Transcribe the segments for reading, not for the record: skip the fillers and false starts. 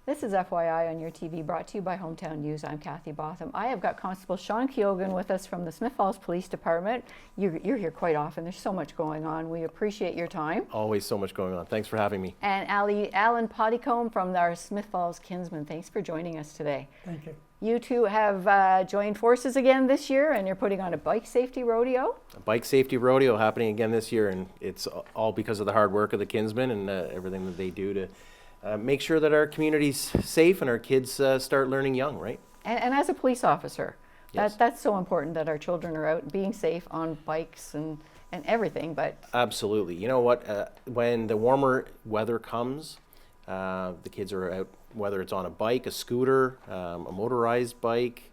This is FYI on your TV, brought to you by Hometown News. I'm Kathy Botham. I have got Constable Sean Keoghan with us from the Smith Falls Police Department. You're here quite often. There's so much going on. We appreciate your time. Always so much going on. Thanks for having me. And Alan Pottycombe from our Smith Falls Kinsman. Thanks for joining us today. Thank you. You two have joined forces again this year, and you're putting on a bike safety rodeo. A bike safety rodeo happening again this year, and it's all because of the hard work of the Kinsmen and everything that they do to make sure that our community's safe and our kids start learning young, right? And as a police officer, Yes. that's so important that our children are out being safe on bikes and everything. But Absolutely. You know what? When the warmer weather comes, the kids are out, whether it's on a bike, a scooter, a motorized bike,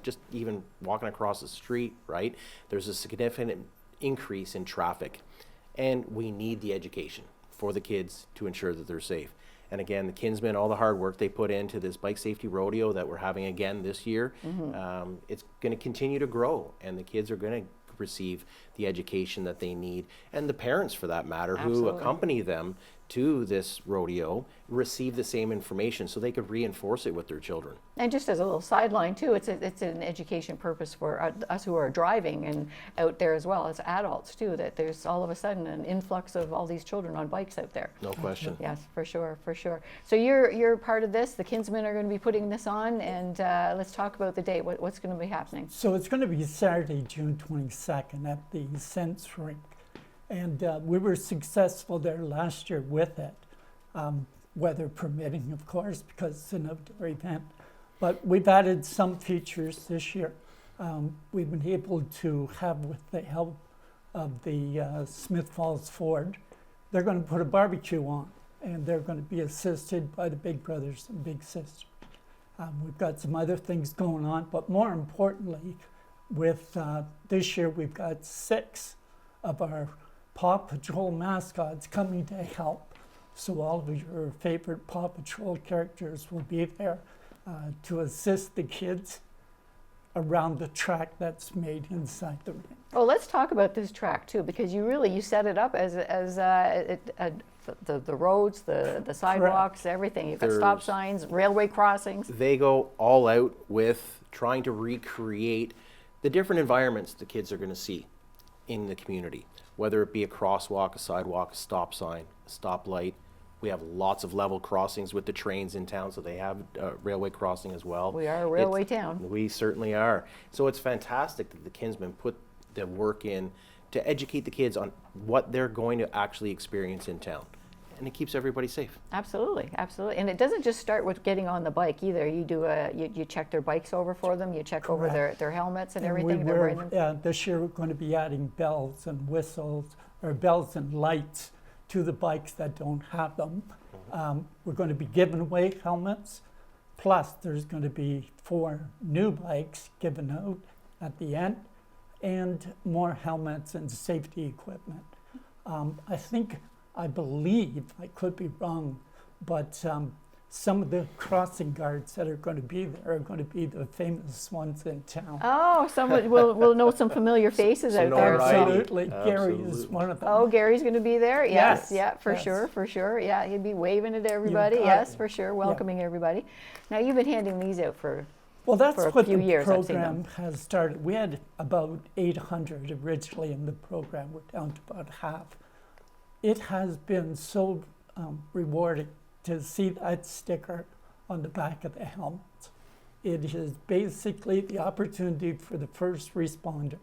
just even walking across the street, right? There's a significant increase in traffic, and we need the education for the kids to ensure that they're safe. And again, the Kinsmen, all the hard work they put into this bike safety rodeo that we're having again this year, it's going to continue to grow, and the kids are going to receive the education that they need, and the parents, for that matter, who Absolutely. accompany them to this rodeo, receive the same information so they could reinforce it with their children. And just as a little sideline too, it's an education purpose for us who are driving and out there as well as adults too, that there's all of a sudden an influx of all these children on bikes out there. No question. Yes, for sure, for sure. So you're part of this. The Kinsmen are going to be putting this on, and let's talk about the day. What's going to be happening? So it's going to be Saturday, June 22nd at the Sense Rink. And we were successful there last year with it, weather permitting, of course, because it's an outdoor event. But we've added some features this year. We've been able to have, with the help of the Smith Falls Ford, they're going to put a barbecue on, and they're going to be assisted by the big brothers and big sisters. We've got some other things going on, but more importantly, with this year, we've got 6 of our Paw Patrol mascots coming to help. So all of your favorite Paw Patrol characters will be there to assist the kids around the track that's made inside the ring. Well, let's talk about this track too, because you set it up as the roads, the sidewalks, everything. You've got stop There's- signs, railway crossings. They go all out with trying to recreate the different environments the kids are going to see in the community, whether it be a crosswalk, a sidewalk, a stop sign, a stoplight. We have lots of level crossings with the trains in town, so they have a railway crossing as well. We are a railway town. We certainly are. So it's fantastic that the Kinsmen put the work in to educate the kids on what they're going to actually experience in town. And it keeps everybody safe. Absolutely, absolutely. And it doesn't just start with getting on the bike either. You do you check their bikes over for them. You check over their helmets and everything. They're wearing them. This year we're going to be adding bells and whistles, or bells and lights to the bikes that don't have them. We're going to be giving away helmets. Plus, there's going to be 4 new bikes given out at the end, and more helmets and safety equipment. I believe, I could be wrong, but some of the crossing guards that are going to be there are going to be the famous ones in town. Oh, we'll know some familiar faces out there. notoriety. Absolutely. Gary is one of them. Oh, Gary's going to be there? Yes, Yes, yeah, for yes. sure, for sure. Yeah, he'd be waving at everybody. got Yes, it. for sure, welcoming everybody. Now, you've been handing these out for Well, that's for a what few the years I've seen program has started. We had about 800 originally in the program. We're down to about half. It has been so rewarding to see that sticker on the back of the helmet. It is basically the opportunity for the first responder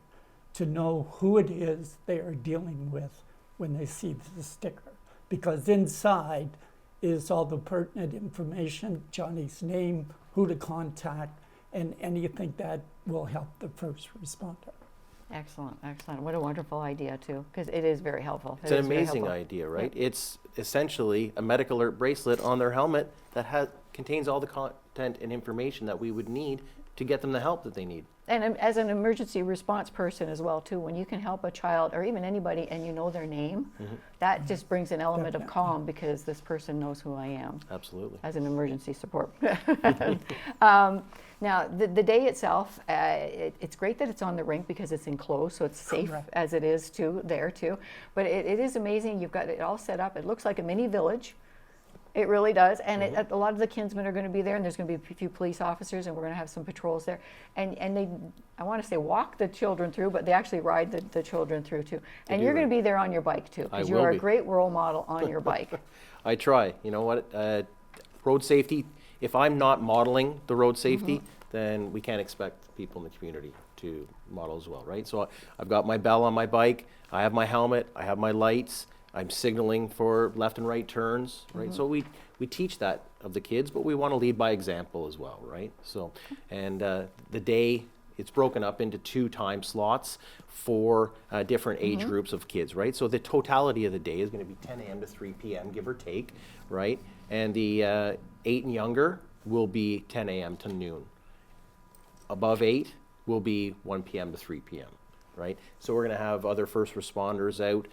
to know who it is they are dealing with when they see the sticker. Because inside is all the pertinent information, Johnny's name, who to contact, and anything that will help the first responder. Excellent, excellent. What a wonderful idea, too, because it is very helpful. It's an amazing idea, right? It's essentially a medical alert bracelet on their helmet that contains all the content and information that we would need to get them the help that they need. And as an emergency response person as well, too, when you can help a child or even anybody and you know their name, that just brings an element of calm because this person knows who I am. Absolutely. As an emergency support. Now, the day itself, it's great that it's on the rink because it's enclosed, so it's safe Correct. as it is too, there too. But it is amazing. You've got it all set up. It looks like a mini village. It really does, and a lot of the kinsmen are going to be there, and there's going to be a few police officers, and we're going to have some patrols there, and they, I want to say walk the children through, but they actually ride the children through too. And you're going to be there on your bike too, I because you will are be. a great role model on your bike. I try. You know what? Road safety, if I'm not modeling the road safety, then we can't expect people in the community to model as well, right? So I've got my bell on my bike, I have my helmet, I have my lights, I'm signaling for left and right turns, right? So we teach that of the kids, but we want to lead by example as well, right? So, and the day, it's broken up into 2 time slots for different age groups of kids, right? So the totality of the day is going to be 10 a.m. to 3 p.m., give or take, right? And the 8 and younger will be 10 a.m. to noon. Above 8 will be 1 p.m. to 3 p.m., right? So we're going to have other first responders out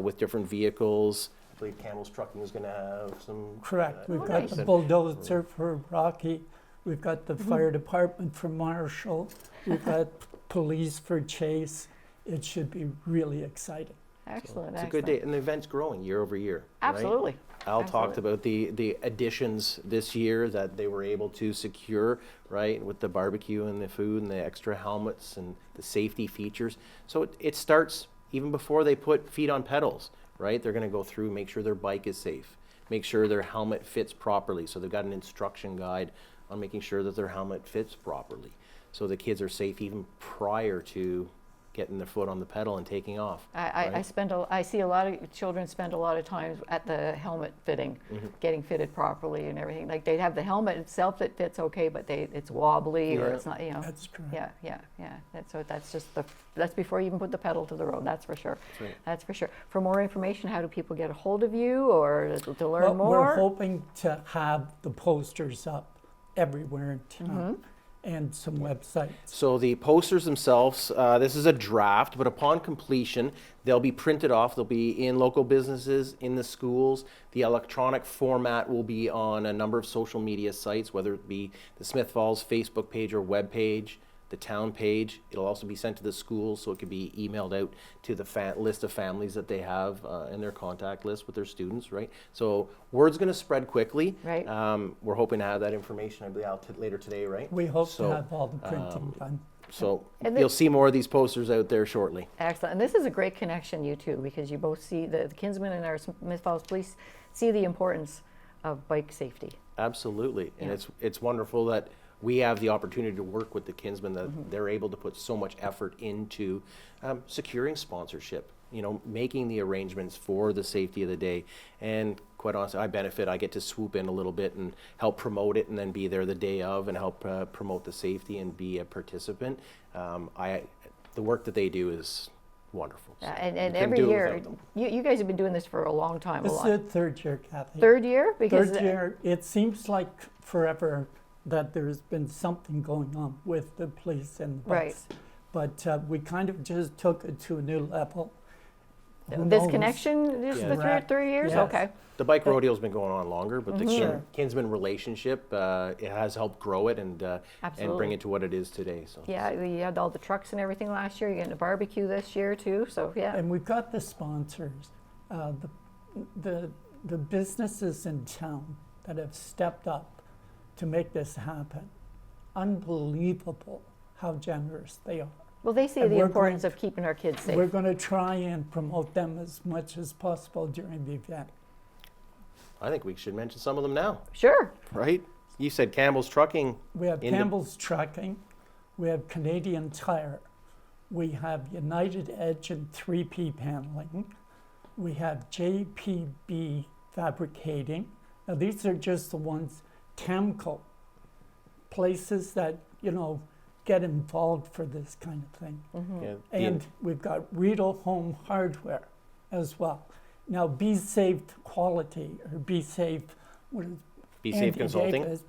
with different vehicles. I believe Campbell's Trucking is going to have some. Correct. We've got nice. the bulldozer for Rocky. We've got the fire department for Marshall. We've got police for Chase. It should be really exciting. Excellent, It's a excellent. good day, and the event's growing year over year. right? Absolutely. Al talked Absolutely. about the additions this year that they were able to secure, right, with the barbecue and the food and the extra helmets and the safety features. So it starts even before they put feet on pedals, right? They're going to go through, make sure their bike is safe, make sure their helmet fits properly. So they've got an instruction guide on making sure that their helmet fits properly. So the kids are safe even prior to getting their foot on the pedal and taking off. I see a lot of children spend a lot of time at the helmet fitting, getting fitted properly and everything. Like they have the helmet itself that fits okay, but it's wobbly or Yeah. it's not, you know. That's correct. Yeah. That's just that's before you even put the pedal to the road. That's for sure. That's right. That's for sure. For more information, how do people get a hold of you or to learn Well, more? we're hoping to have the posters up everywhere in town and some websites. So the posters themselves, this is a draft, but upon completion, they'll be printed off. They'll be in local businesses, in the schools. The electronic format will be on a number of social media sites, whether it be the Smith Falls Facebook page or web page, the town page. It'll also be sent to the schools, so it could be emailed out to the list of families that they have in their contact list with their students, right? So word's going to spread quickly. Right. We're hoping to have that information, I believe, out later today, right? We hope So, to have all the printing done. So And you'll see more of these posters out there shortly. Excellent. And this is a great connection, you two, because you both see the Kinsmen and our Smith Falls Police see the importance of bike safety. Absolutely. And Yeah. it's wonderful that we have the opportunity to work with the Kinsmen, that they're able to put so much effort into securing sponsorship, you know, making the arrangements for the safety of the day. And quite honestly, I benefit. I get to swoop in a little bit and help promote it and then be there the day of and help promote the safety and be a participant. The work that they do is wonderful. So And we couldn't every do it year, without them. you guys have been doing this for a long time. This is the third year, Kathy. Third year? Because Third year. It seems like forever that there's been something going on with the police and the Right. bus. But we kind of just took it to a new level. Who this knows? connection is Yeah. the Correct. 3 years? Yes. Okay. The bike rodeo's been going on longer, but the Sure. Kinsman relationship, it has helped grow it and Absolutely. bring it to what it is today. So Yeah, we had all the trucks and everything last year. You're getting a barbecue this year too, so yeah. And we've got the sponsors, the businesses in town that have stepped up to make this happen. Unbelievable how generous they are. Well, they see And the we're importance going- of keeping our kids safe. We're going to try and promote them as much as possible during the event. I think we should mention some of them now, Sure. right? You said Campbell's Trucking. We have In the- Campbell's Trucking, we have Canadian Tire, we have United Edge and 3P Paneling, we have JPB Fabricating. Now these are just the ones, Tamco, places that, you know, get involved for this kind of thing. Yeah, And we've got Riedel Home Hardware as well. Now, Be Safe Quality, or Be Safe, what is Be Safe Andy Consulting. Davis.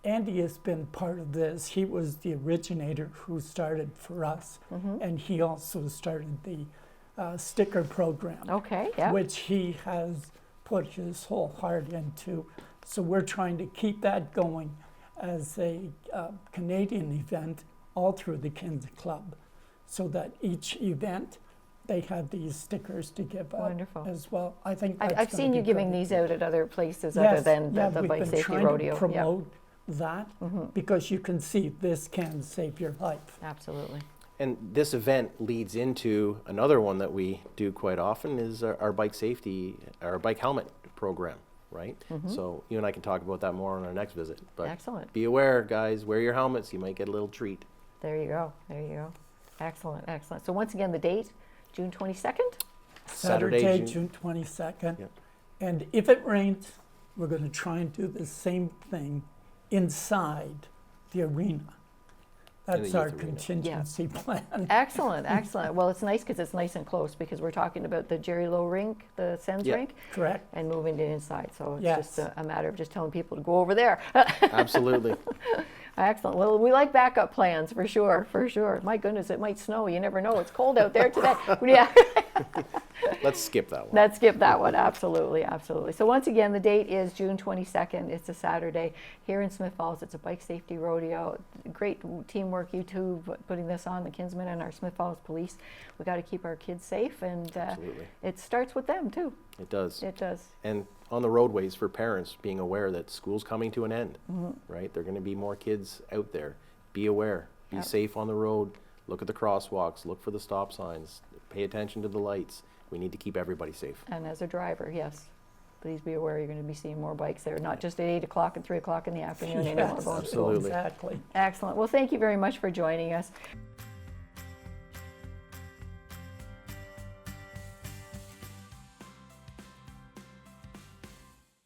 Andy has been part of this. He was the originator who started for us, and he also started the sticker program, Okay, yeah. which he has put his whole heart into. So we're trying to keep that going as a Canadian event all through the Kids Club, so that each event they had these stickers to give out Wonderful. as well. I think that's I've gonna seen be you giving great. these out at other places Yes, other than yeah, the we've Bike been Safety trying to Rodeo. Yeah, promote that because you can see this can save your life. absolutely. And this event leads into another one that we do quite often is our bike safety, our bike helmet program, right? So you and I can talk about that more on our next visit. But Excellent. be aware, guys, wear your helmets. You might get a little treat. There you go. There you go. Excellent. Excellent. So once again, the date, June 22nd? Saturday, June- June 22nd. Yep. And if it rains, we're going to try and do the same thing inside the arena. That's the our youth arena. contingency plan. Excellent. Excellent. Well, it's nice because it's nice and close because we're talking about the Jerry Low rink, the Sens Yeah. rink, Correct? and moving it inside. So it's Yes. just a matter of just telling people to go over there. Absolutely. Excellent. Well, we like backup plans for sure, for sure. My goodness, it might snow. You never know. It's cold out there today. Yeah. Let's skip that one. Let's skip that one. Absolutely, absolutely. So once again, the date is June 22nd. It's a Saturday here in Smith Falls. It's a bike safety rodeo. Great teamwork, you two, putting this on, the Kinsmen and our Smith Falls Police. We got to keep our kids safe, and Absolutely. it starts with them too. It does. It does. And on the roadways for parents, being aware that school's coming to an end, right? There are going to be more kids out there. Be aware. Be Yep. safe on the road. Look at the crosswalks. Look for the stop signs. Pay attention to the lights. We need to keep everybody safe. And as a driver, yes, please be aware you're going to be seeing more bikes there, not just at 8 o'clock and 3 o'clock in the afternoon anymore. Absolutely. Exactly. Excellent. Well, thank you very much for joining us.